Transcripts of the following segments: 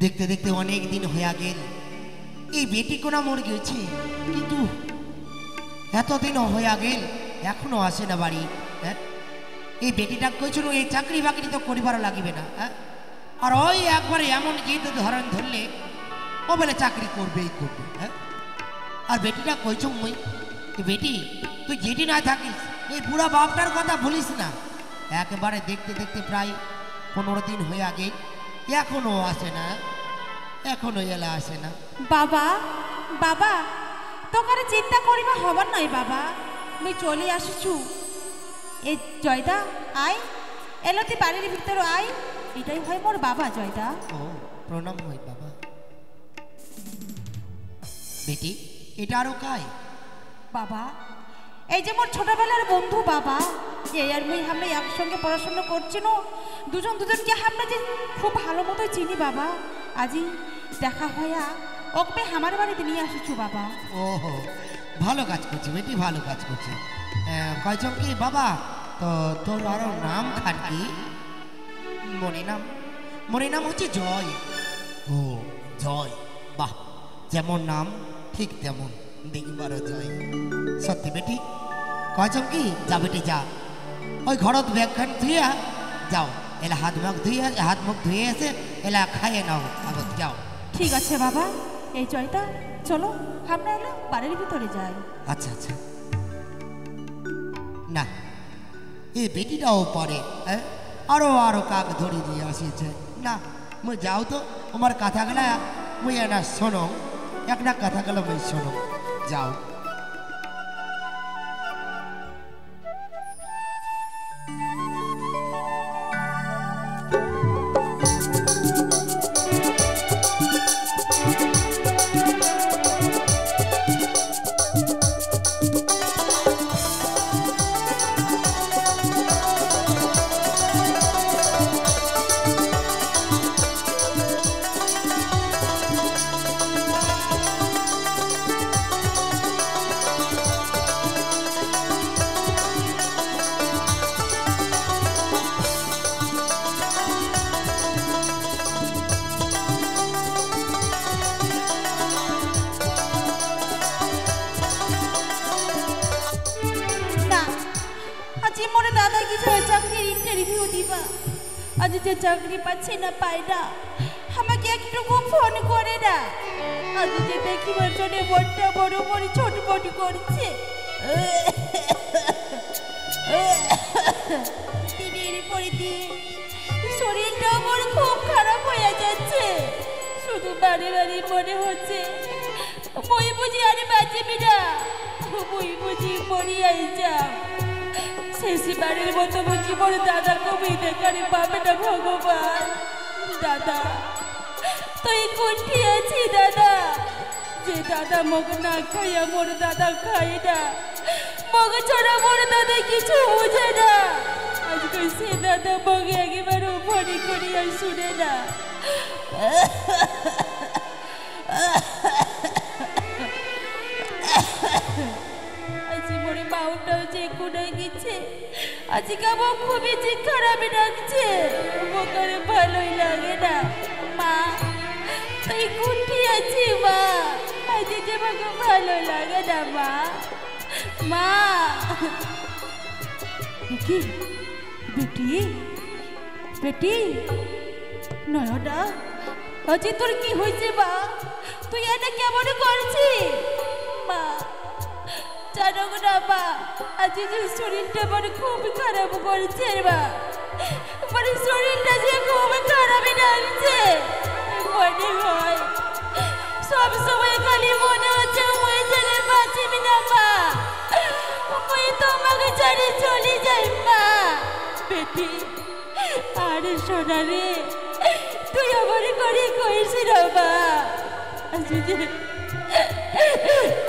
দেখতে দেখতে অনেক দিন হয়ে গেল এই বেটি কোনা মরে গেছে, কিন্তু এতদিন হয়ে গেল এখনো আসে না বাড়ি। হ্যাঁ, এই বেটিটা কইছিল এই চাকরি বাকরি তো করিবার লাগিবে না। হ্যাঁ, আর ওই একবারে এমন গিয়ে ধরন ধরলে ও বলে চাকরি করবেই করবে। হ্যাঁ, আর বেটিটা কইছ মুই বেটি তুই যেটি না থাকিস এই বুড়া বাপটার কথা ভুলিস না। একেবারে দেখতে দেখতে প্রায় 15 দিন হয়ে আগে এখনো আসে না, এখনো এলা আসে না। বাবা বাবা তোকারে চিন্তা করিবা হবার নাই বাবা, মুই চলে আসিছু। এ জয়দা আয়, এলো তুই বাড়ির ভিতর আয়। এটাই হয় মোর বাবা জয়দা। ও প্রণাম হয় বাবা। বেটি এটা আরো কায়? বাবা এই যে মোর ছোটবেলার বন্ধু বাবা, এই আর মুই আমরা একসঙ্গে পড়াশোনা করছি না, দুজনকে আমরা যে খুব ভালো মতো চিনি বাবা। আজি দেখা হইয়া ওকে আমার বাড়িতে নিয়ে আসিছু বাবা। ওহো ভালো কাজ করছি বেটি, ভালো কাজ করছি। কয়জন কি বাবা? তো তোর আরো নাম খান কি? মনে নাম হচ্ছে জয়। ও জয়, বাহ, যেমন নাম ঠিক তেমন দেখবারও জয়। সত্যি বেটি কয়জন কি? যা বেটি যা, ওই ঘরত ব্যাগখান ধুয়ে যাও, এলা হাত মুখ ধুয়ে এসে এলা খাইয়ে নাও আগত যাও। ঠিক আছে বাবা। এই জয়টা চলো আমরা এলো বাড়ির ভিতরে যাই। আচ্ছা আচ্ছা। না এই বেটিটাও পারে, আরো কাক ধরে দিয়ে আসিছে না। মুই যাও তো আমার কথা গেলা মুই না শোনো, একটা কথা গেল মুই শোনো, যাও। আজ যে চাকরি পাচ্ছি না পাই না, আমাকে একটুকু ফোন করে না। আজ যে দেখিবার জন্য মনটা বড় বড় ছটফট করছে। দিনের পরে দিন শরীরটা আমার খুব খারাপ হয়ে যাচ্ছে। শুধু বাড়ি বাড়ি মনে হচ্ছে মই বুঝি আর বাঁচবি না, মই বুঝি মরিয়াই যা। শেষবারের মতো বুঝি মোর দাদাকে বই দেখারে পাবে না ভগবান। দাদা তুই কোনটি আছি দাদা? যে দাদা মগ না খাইয়া মোর দাদা খাই না, মগ ছাড়া মোর দাদা কিছু বুঝে না। আজকে সে দাদা মগে একেবারে ভরি করিয়া শুনে না। মাউটাও যে কোনে গেছে, আজকে আমার খুবই যে খারাপ লাগছে, আমার ভালোই লাগে না। মা তুই কোনটি আছি মা? আজ যে আমাকে ভালো লাগে না মা। মা কি বেটি বেটি নয়টা, আজি তোর কি হয়েছে মা? তুই এটা কেমন করছিস মা? জানো না মা, আজ যে শরীরটা মানে খুব খারাপ করছে মা, মানে শরীরটা যে খুব খারাপই লাগছে। মনে হয় সব সময় খালি মনে হচ্ছে ওই জায়গায় বাঁচবি না মা, ওই তোমাকে ছেড়ে চলে যাই মা। বেটি আরে সোনা রে, তুই আমার করে কইস না মা।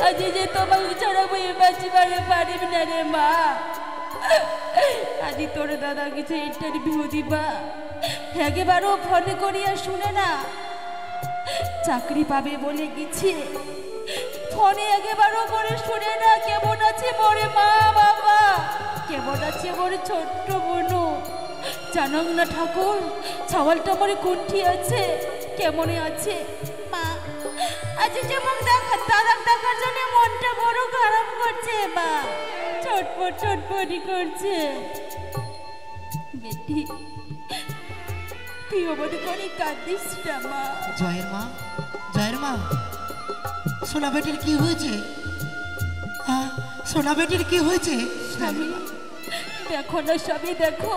আজ যে তোমাকে ছাড়া বই বাঁচিবারে পারিব না রে মা। আজ তোর দাদা কিছু ইন্টারভিউ দিবা, একেবারও ফোন করিয়া শুনে না চাকরি পাবে বলে গেছে। ফোনে একেবারও করে শুনে না কেমন আছে মোরে মা বাবা, কেমন আছে মোর ছোট্ট বোনু। জানো না ঠাকুর ছাওয়ালটা মোরে কুণ্ঠি আছে, কেমন আছে মা? আজ যেমন দেখার জন্য মনটা বড় খারাপ করছে মা, ছটফটি করছে। বেটি তুই আমাদের করে কাঁদিস না মা। জয়ের মা, সোনা বেটির কি হয়েছে? সোনা বেটির কি হয়েছে? স্বামী দেখো না স্বামী, দেখো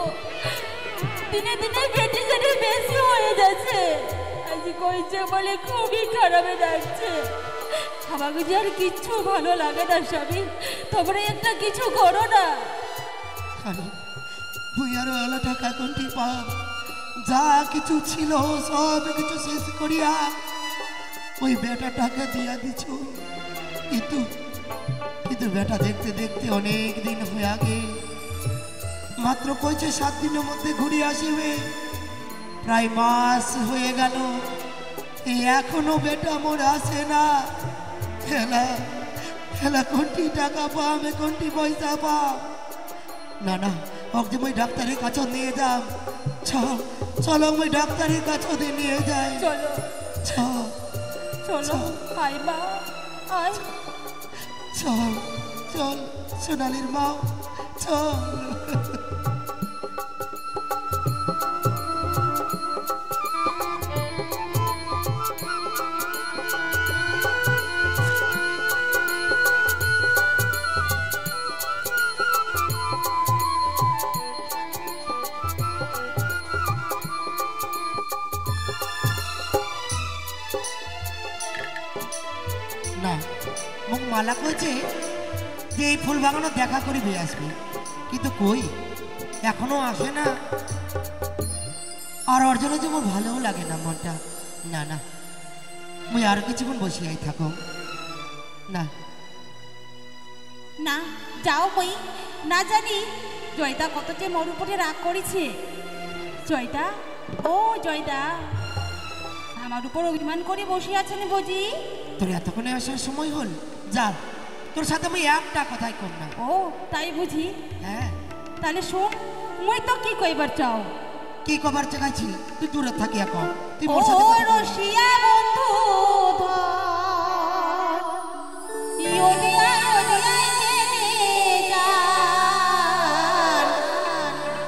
দিনে দিনে বেটি যেন বেশি হয়ে যাচ্ছে। আজ কইছে বলে খুবই খারাপে লাগছে। আমাকে যে আর কিচ্ছু ভালো লাগে না স্বামী, তোমরা একটা কিছু করো না। তুই আরো আলো টাকা কোনটি পাব? যা কিছু ছিল সব কিছু শেষ করিয়া ওই বেটাটাকে দিয়া দিছ। কিন্তু বেটা দেখতে দেখতে অনেক দিন হয়ে গেল। মাত্র কইছে 7 দিনের মধ্যে ঘুরে আসবে, প্রায় মাস হয়ে গেল, এখনো বেটা মোর আসে না। খেলা কোনটি টাকা পাম, কোনটি পয়সা পাম? না ওকে মই ডাক্তারের কাছে নিয়ে যাম। চলো মই ডাক্তারের কাছে নিয়ে যাই। চলো আয় মা, আয়। চল সোনালির মা, চল। না মোক মালা কইছে যে এই ফুল বাগানো দেখা করিবে আসবে, কিন্তু কই এখনো আসে না। আর ওর জন্য যে মোর ভালোও লাগে না মনটা। না মুই আর কিছুক্ষণ বসিয়াই থাকো। না যাও মই না জানি জয়দা কত যে মোর উপরে রাগ করেছে। জয়দা, ও জয়দা, আমার উপর অভিমান করে বসে আছেন বুঝি? তোর এতক্ষণে আসার সময় হল, যা তোর সাথে আমি একটা কথাই কম না। ও তাই বুঝি? হ্যাঁ তাহলে শোন, মই তো কি কইবার চাও? কি কবার চাইছি? তুই দূরে থাকি এখন। তুই ও রসিয়া বন্ধু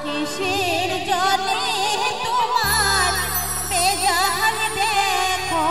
কিসের জলে তোমার বেজাল দেখো।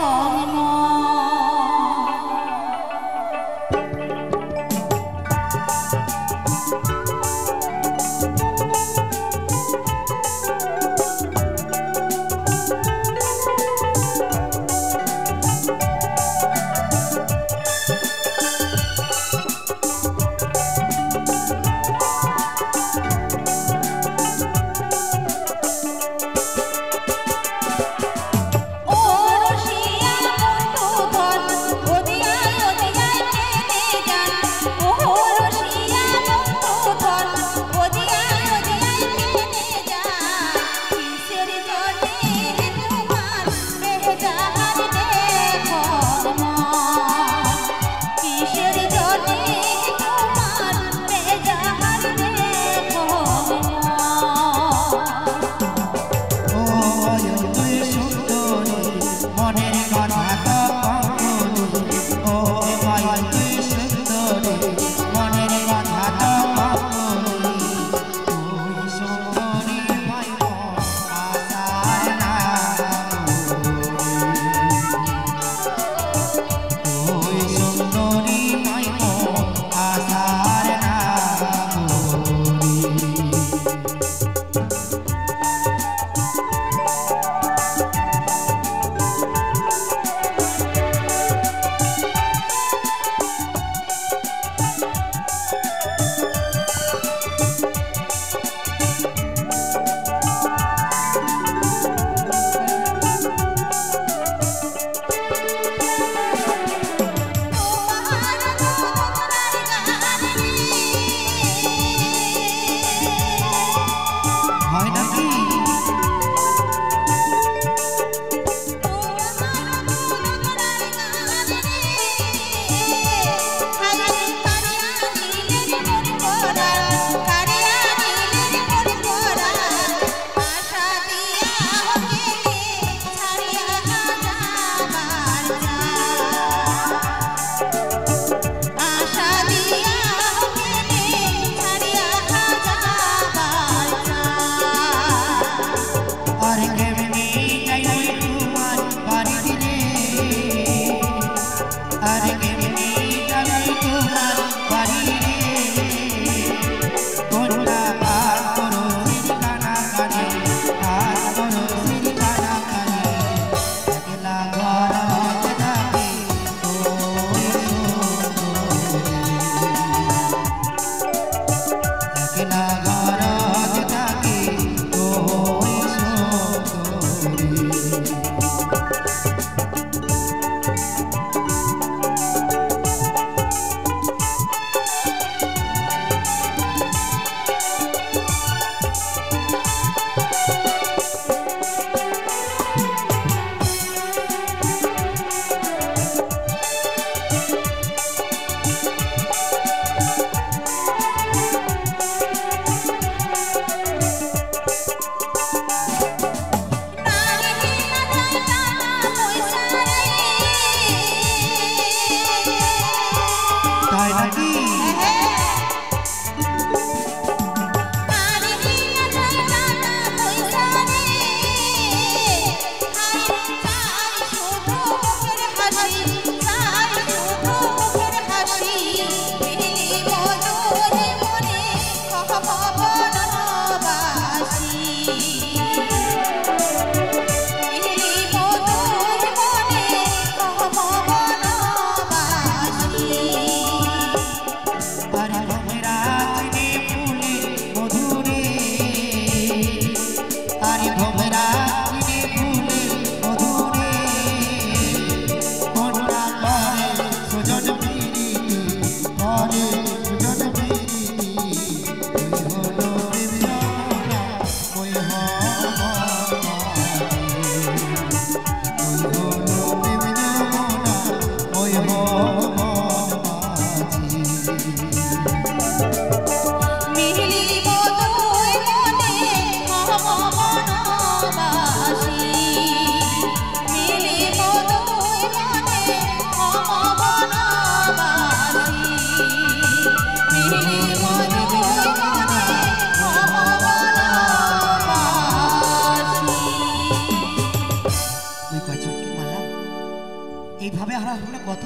এইভাবে হারা হলে কত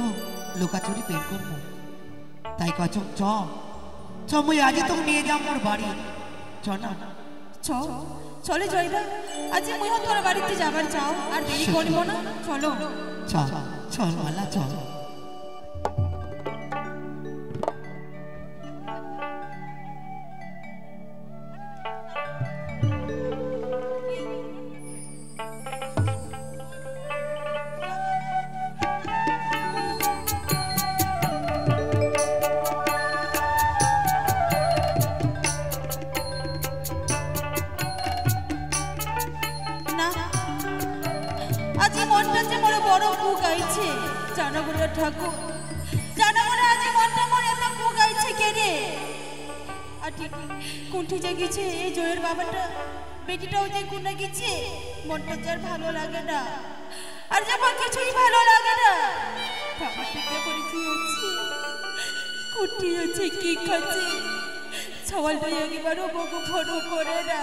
লুকাচুরি পেট করবো, তাই কচম চ চ মুই আজ তোকে নিয়ে যাও মোর বাড়ি, চ না চ চলে জয়দা, আজ মুই তোর বাড়িতে যাবার চাও, আর দেরি করবো না, চলো চল চল মালা চল। ঠাকুর জানো বলে আজ মনটা মনে এত কুগাইছে কে রে, আর ঠিক কোনটি জাগিছে এই জয়ের বাবাটা, বেটিটাও যে কোনে গেছে, মনটা যার ভালো লাগে না, আর যখন কিছুই ভালো লাগে না, বাবাটাকে পরিচয় হচ্ছে কুটি আছে কি খাচ্ছে, সওয়ালটা একবারও বকু ফোনো করে না,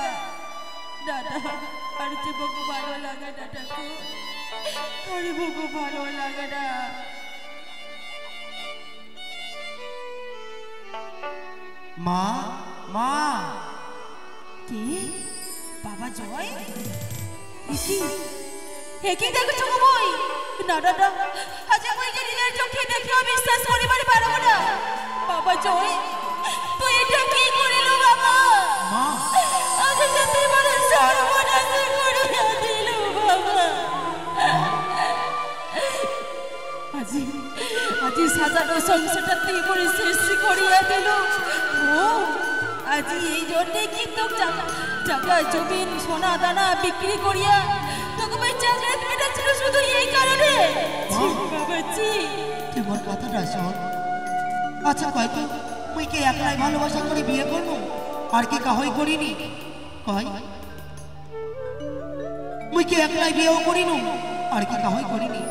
দাদা আর যে বকু ভালো লাগে না ঠাকুর, আরে বকু ভালো লাগে না। মা মা কে বাবা জয়, একই দেখছো বই, না না না আজ আমি যে নিজের চোখে দেখেও বিশ্বাস করিবার পারবো না, বাবা জয় তুই এটা কি করিল বাবা, মা আজ যেতে বলে সর্বনাশ করিয়া দিল বাবা, আজি আজি সাজানো সংসারটা তুই করে শেষ করিয়া দিল, ও আজি এই জন্যে কি তো টাকা জমিন সোনা দানা বিক্রি করিয়া তোকে ভাই চাকরি মেটাচ্ছিল শুধু এই কারণে, বাবাজি তুই মোর কথাটা শোন। আচ্ছা কয় তো মুই কি একলাই ভালোবাসা করে বিয়ে করবো, আর কি কাহই করিনি, কয় মুই কি একলাই বিয়েও করিনু, আর কি কাহই করিনি,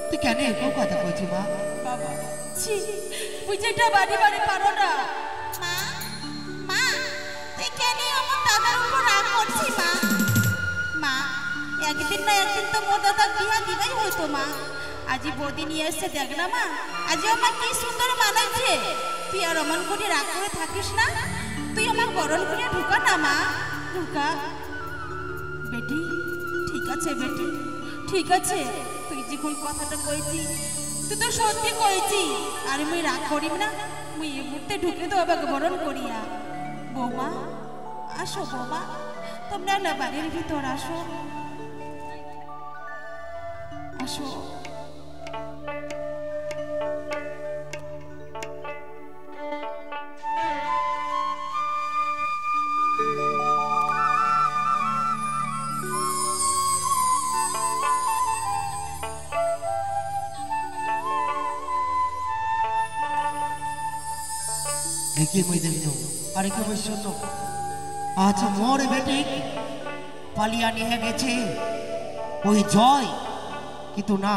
তুই কেন এরকম কথা কইছি মা? বাবা ছি তুই যেটা বাড়ি বাড়ি পারো না, মা মা তুই কেন আমার দাদার উপর রাগ করছিস মা? মা একদিন না একদিন তো মোর দাদা বিয়া দিবাই হইতো মা, আজি বৌদি নিয়ে এসে দেখ না মা, আজি আমার কি সুন্দর মানাচ্ছে, তুই আর অমন করে রাগ করে থাকিস না, তুই আমার বরণ করে ঢুকা না মা, ঢুকা। বেটি ঠিক আছে বেটি ঠিক আছে, তুই যে কোন কথাটা কইছি তুই তো সত্যি কইছি, আর মুই রাগ করিম না, মুই এই মুহূর্তে ঢুকে তো বাবাকে বরণ করিয়া, বৌমা আসো বৌমা, তোমরা না বাড়ির ভিতর আসো আসো। দেখি মুই দেখিল আর কি বই শোন, আচ্ছা মোর বেটি পালিয়া নিয়ে গেছে ওই জয়, কিন্তু না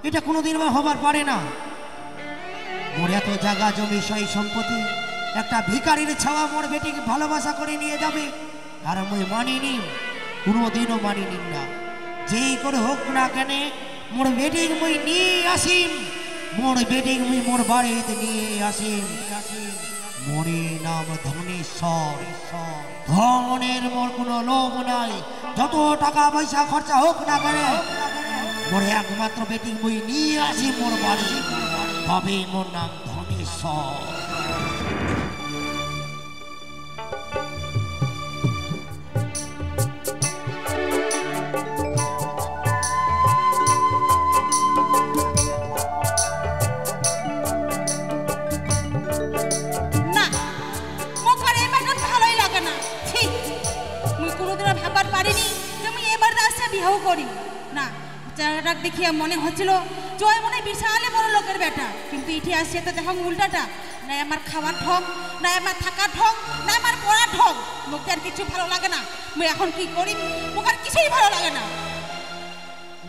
এটা কোনোদিন হবার পারে না, মোর এত জায়গা জমি সই সম্পত্তি একটা ভিখারির ছাওয়া মোর বেটিকে ভালোবাসা করে নিয়ে যাবে, আর মুই মানিনি, কোনোদিনও মানিনি না, যেই করে হোক না কেন মোর বেটিক মুই নিয়ে আসিম, মোর বেটিক মুই মোর বাড়িতে নিয়ে আসিম, মোরে নাম ধনেশ্বর, ধনের মোর কোনো লোভ নাই, যত টাকা পয়সা খরচা হোক না কেন মোর একমাত্র বেটিক মুই নিয়ে আসি মোর বাড়ি, তবে মোর নাম ধনেশ্বর। দেখিয়া মনে হচ্ছিল জয় মনে বিশালে বড় লোকের বেটা, কিন্তু ইঠে আসছে তো দেখো উল্টাটা, না আমার খাওয়ার ঠক, না আমার থাকার ঠক, না আমার পড়ার ঠক, মুখে আর কিছু ভালো লাগে না, মুই এখন কি করি, মুখ আর কিছুই ভালো লাগে না।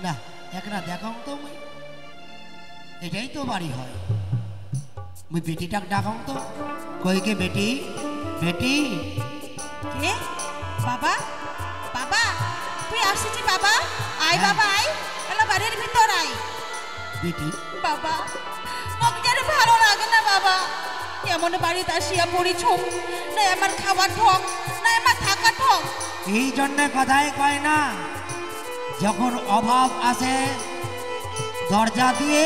না একটা দেখাও তো মুই, এটাই তো বাড়ি হয়, মুই বেটিটাকে ডাকাও তো, কই কে বেটি, বেটি কে বাবা, বাবা তুই আসছিস বাবা, আয় বাবা আয়, এলা বাড়ির ভিতর আয়, বেটি বাবা মোক যেন ভালো লাগে না বাবা, এমন বাড়িতে আসিয়া পড়িছ, না আমার খাবার ঠক, না আমার থাকা ঠক। এই জন্য কথাই কয় না, যখন অভাব আসে দরজা দিয়ে,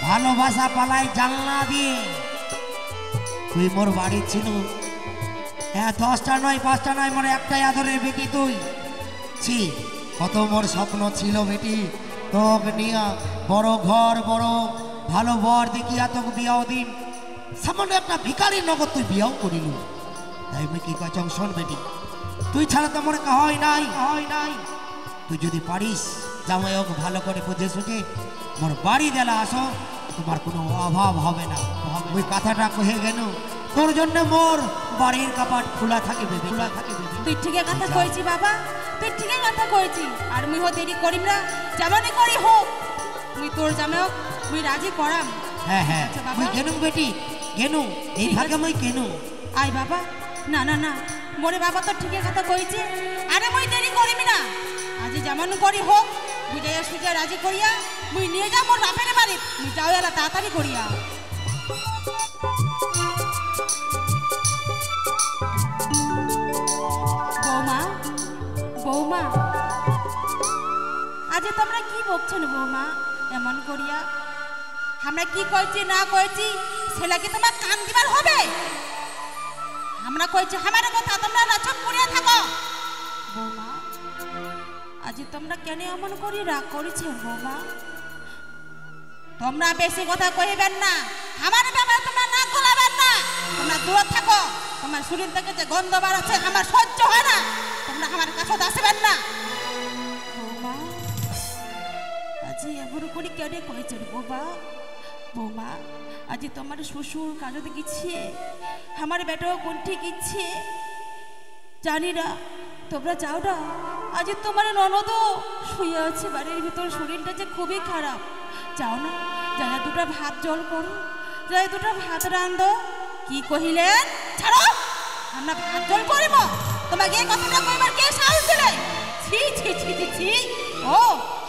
ভালোবাসা পালায় জানলা দিয়ে। তুই মোর বাড়ি ছিল, হ্যাঁ 10টা নয় 5টা নয়, মোর একটাই আদরের বেটি তুই। ছি, কত মোর স্বপ্ন ছিল বেটি, তোকে নিয়া বড় ঘর, বড় ভালো বর দেখিয়া তোকে বিয়াও দিন। সামান্য একটা ভিখারির নগদ তুই বিয়াও করিল। তাই আমি কি কয় শোন বেটি, তুই ছাড়া তো মনে হয় নাই, হয় নাই। তুই যদি পারিস জামাই হোক ভালো করে বুঝে সুঝে মোর বাড়ি দেলা আসো, তোমার কোনো অভাব হবে না। ওই কথাটা কহে গেল, তোর জন্য মোর বাড়ির কাপাট খোলা থাকে বেবি, খোলা থাকে বেবি। তুই ঠিকই কথা কইছি বাবা, তুই ঠিকই কথা কইছি। আর মুই দেরি করিম না, যেমনই করি হোক মুই তোর জামে হোক মুই রাজি করাম। হ্যাঁ হ্যাঁ, আচ্ছা বাবা। মুই গেনু বেটি গেনু, এই ঠিক ভাগে আছে। মুই কেনু। আই বাবা, না না না, মোরে বাবা তো ঠিকই কথা কইছে। আরে মুই দেরি করিম না, আজ যেমন করি হোক বুঝাইয়া সুঝাইয়া রাজি করিয়া মুই নিয়ে যা মোর বাপের বাড়ি। মুই যাও এলা তাড়াতাড়ি করিয়া। বৌমা, বৌমা, আজ তোমরা কি বকছেন বৌমা এমন করিয়া? আমরা কি কইছি না কইছি সেটা কি তোমার কান দিবার হবে? আমরা কইছি আমার কথা, তোমরা না চুপ করিয়া থাকো। বৌমা, আজ তোমরা কেন এমন করি রাগ করেছো বৌমা? তোমরা বেশি কথা কইবেন না, আমার ব্যাপারে তোমরা না গলাবেন না। তোমরা দূরে থাকো, তোমার শরীর থেকে যে গন্ধ বার আছে আমার সহ্য হয় না। তোমরা আমার কাছে আসবেন না। বৌমা, আজ এমন করি কেন কইছেন বৌমা? বৌমা, আজ তোমার শ্বশুর কাজতে গেছে, আমার বেটাও কোনটি গেছে জানি না। তোমরা যাও না, আজ তোমার ননদও শুয়ে আছে বাড়ির ভিতর, শরীরটা যে খুবই খারাপ। যাও না, যাই দুটা ভাত জল করো, যাই দুটা ভাত রান্ধো। কি কহিলেন? ছাড়ো, আমরা ভাত জল করিব? তোমাকে এই কথাটা কইবার কে সাহস দিলে? ছি ছি ছি ছি ছি। ও,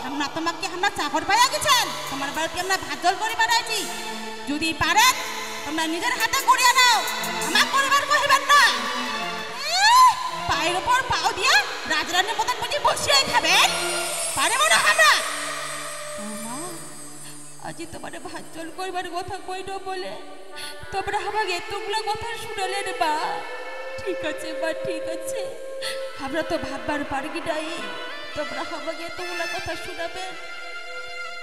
আমরা তোমাকে আমরা চাকর পাইয়া গেছেন, তোমার বাড়িতে আমরা ভাত জল করি বানাইছি। যদি পারেন তোমরা নিজের হাতে করিয়া নাও, আমার পরিবার কহিবেন না। পায়ের উপর পাও দিয়া রাজরানীর মতন বুঝি বসিয়ে খাবেন? পারে মনে আমরা? আজি তোমার ভাত জল করবার কথা কইল বলে তোমরা আমাকে এতগুলো কথা শুনালেন বা। ঠিক আছে বা, ঠিক আছে, আমরা তো ভাববার পারি নাই তোমরা আমাকে এতগুলো কথা শুনাবেন।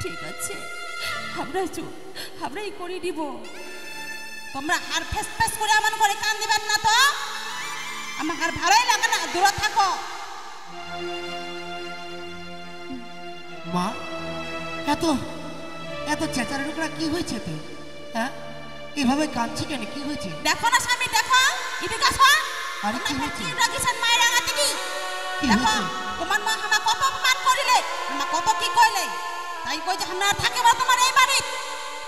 ঠিক আছে, আমরাই করে দিব। তোমরা হার ফেস ফেস করে এমন করে কান দিবেন না তো, আমার আর ভালোই লাগে না। দূরে থাকো। মা, এত এত চেঁচার টুকরা কি হয়েছে তো? হ্যাঁ, এভাবে কাঁদছি কেন? কি হয়েছে? দেখো না স্বামী, দেখো এদিকে আসো। আরে কি হয়েছে? রাগিছেন মায়ের আগাতে কি? কি দেখো হয়েছে? তোমার মা আমার কত অপমান করিলে, আমার কত কি কইলে। তাই কই যে আমরা থাকিব তোমার এই বাড়ি।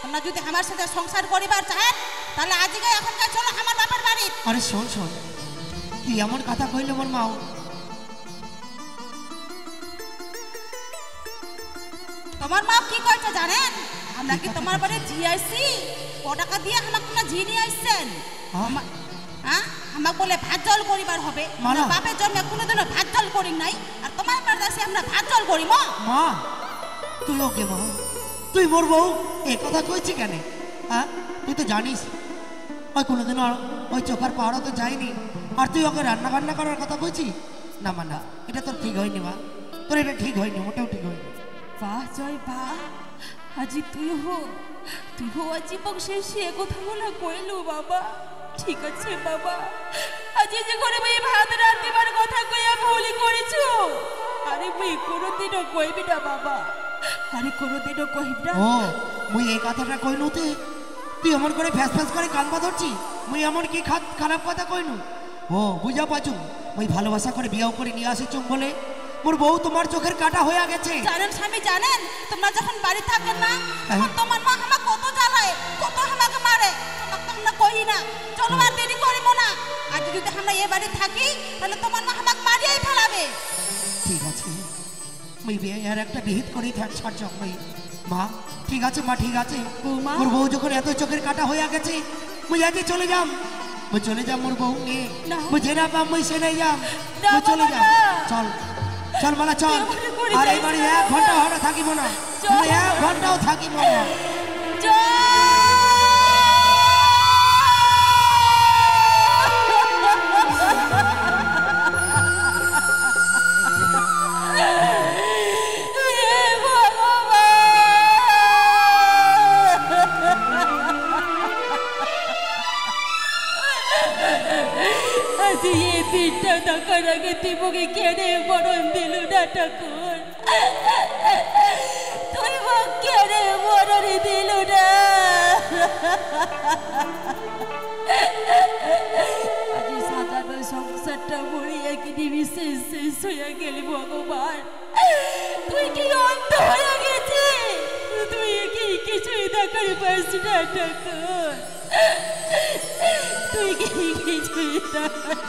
তোমরা যদি আমার সাথে সংসার করিবার চাহেন তাহলে আজকে এখনকার চলো আমার বাপের বাড়ি। আরে শোন শোন, তুই এমন কথা কইলে মোর মাও। তোমার মা কি কইছে জানেন? আমরা কি তোমার বাড়ি জি আইছি? ক টাকা দিয়ে আমাকে না জি নিয়ে আইছেন? হ্যাঁ, আমাকে বলে ভাত জল করিবার হবে। মালা। বাপের জন্য কোনোদিনও ভাত জল করি নাই, আর তোমার বাড়িতে আমরা ভাত জল করি। মা, তুই ওকে মা, তুই মোর বউ এ কথা কইছি কেন? হ্যাঁ, তুই তো জানিস ওই কোনোদিনও ওই চোখার পাহাড়ও তো যায়নি, আর তুই ওকে রান্না বান্না করার কথা কইছি? না মা, না, এটা তোর ঠিক হয়নি মা, তোর এটা ঠিক হয়নি, মোটেও ঠিক হয়নি। বাহ জয় বাহ, আজি তুই হো আজি বংশে সে কথা বলা কইলু বাবা। ঠিক আছে বাবা, আজি যে করে ভাই ভাত রান্ধিবার কথা কইয়া ভুলি করেছো। আরে মুই কোনোদিনও কইবি না বাবা, আরে কোনোদিনও কইবি না। ও, মুই এই কথাটা কইনু তে তুই এমন করে ফ্যাস ফ্যাস করে কানবা ধরছি? মুই এমন কি খারাপ কথা কইনু? ও, বুঝা পাচু, মুই ভালোবাসা করে বিয়াও করে নিয়ে আসি চুম বলে মোর বউ তোমার চোখের কাটা হয়ে গেছে। জানেন স্বামী, জানেন তোমরা যখন বাড়ি থাকেন না তখন তোমার মা আমাকে কত জ্বালায়, কত আমাকে মারে। তোমাকে আমরা কই না, চলো আর দেরি করিব না। আজ যদি আমরা এ বাড়ি থাকি তাহলে তোমার মা আমাকে মারিয়াই ফেলাবে। ঠিক আছে, মুই বিয়ে আর একটা বিহিত করেই থাক ছাড়ছ। মুই মা ঠিক আছে মা ঠিক আছে বৌমা। মোর বউ যখন এত চোখের কাটা হয়ে গেছে মুই আজ চলে যাম মুই চলে যাম মোর বউ নিয়ে না। মুই জেনা পাম মুই সে নাই যাম না, মুই চলে বাবা, যাম না। চল চল মালা চল তুই আমাকে করে আর এই যাইস বাড়ি না। 1 ঘন্টা হড়া থাকিব না চল। মুই 1 ঘন্টাও থাকিব না দিনটা দেখার আগে তুই মুখে কেড়ে মরণ দিল না ঠাকুর তুই মুখ কেড়ে মরণ দিল না আজ সাজানো সংসারটা মরিয়া কি দিবি শেষ শেষ হয়ে গেলি ভগবান তুই কি অন্ধ হয়ে গেছি তুই কি কিছুই দেখার পারছি না ঠাকুর তুই কি কিছুই দেখার